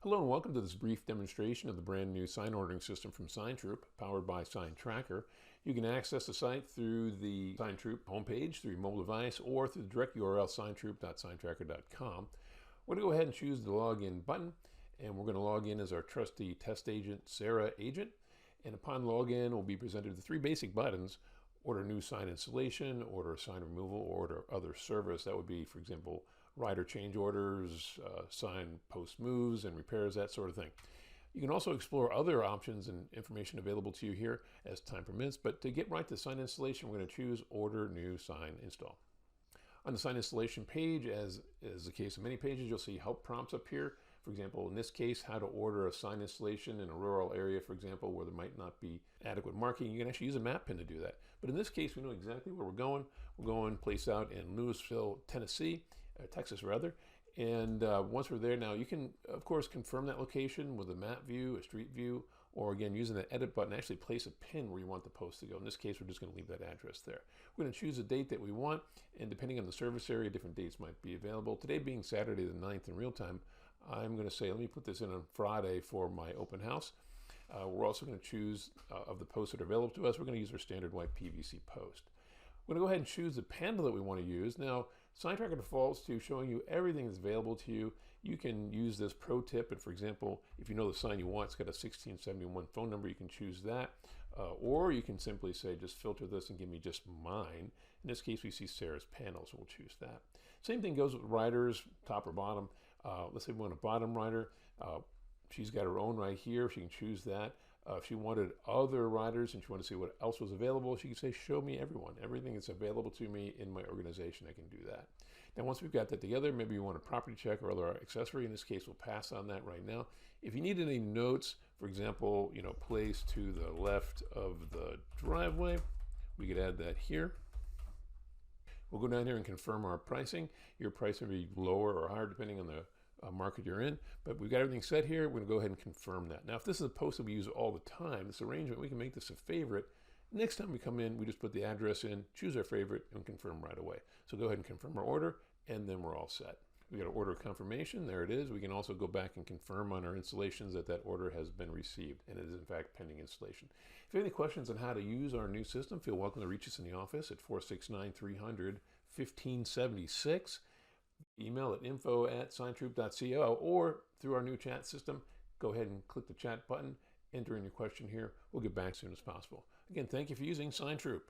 Hello and welcome to this brief demonstration of the brand new sign ordering system from Signtroop, powered by SignTraker. You can access the site through the Signtroop homepage, through your mobile device, or through the direct URL signtroop.signtraker.com. We're going to go ahead and choose the login button, and we're going to log in as our trusty test agent, Sarah agent. And upon login, we'll be presented with three basic buttons: order new sign installation, order a sign removal, or order other service. That would be, for example, rider change orders, sign post moves and repairs, that sort of thing. You can also explore other options and information available to you here as time permits, but to get right to sign installation, we're going to choose order new sign install. On the sign installation page, as is the case of many pages, you'll see help prompts up here. For example, in this case, how to order a sign installation in a rural area, for example, where there might not be adequate marking. You can actually use a map pin to do that. But in this case, we know exactly where we're going. We're going place out in Louisville, Tennessee, Texas rather. And once we're there now, you can, of course, confirm that location with a map view, a street view, or again, using the edit button, actually place a pin where you want the post to go. In this case, we're just going to leave that address there. We're going to choose a date that we want, and depending on the service area, different dates might be available. Today being Saturday the 9th in real time, I'm going to say, let me put this in on Friday for my open house. We're also going to choose of the posts that are available to us. We're going to use our standard white PVC post. We're going to go ahead and choose the panel that we want to use. Now, SignTraker defaults to showing you everything that's available to you. You can use this pro tip, and for example, if you know the sign you want, it's got a 1671 phone number, you can choose that. Or you can simply say, just filter this and give me just mine. In this case, we see Sarah's panel, so we'll choose that. Same thing goes with riders, top or bottom. Let's say we want a bottom rider. She's got her own right here. She can choose that. If she wanted other riders and she wanted to see what else was available, she could say, show me everyone. Everything that's available to me in my organization, I can do that. Now, once we've got that together, maybe you want a property check or other accessory. In this case, we'll pass on that right now. If you need any notes, for example, place to the left of the driveway, we could add that here. We'll go down here and confirm our pricing. Your price will be lower or higher depending on the market you're in, but we've got everything set here. We're going to go ahead and confirm that. Now, if this is a post that we use all the time, this arrangement, we can make this a favorite. Next time we come in, we just put the address in, choose our favorite, and confirm right away. So go ahead and confirm our order, and then we're all set. We got an order confirmation. There it is. We can also go back and confirm on our installations that that order has been received, and it is in fact pending installation. If you have any questions on how to use our new system, feel welcome to reach us in the office at 469-300-1576. Email at info@signtroop.co, or through our new chat system. Go ahead and click the chat button, enter in your question here. We'll get back as soon as possible. Again, thank you for using Signtroop.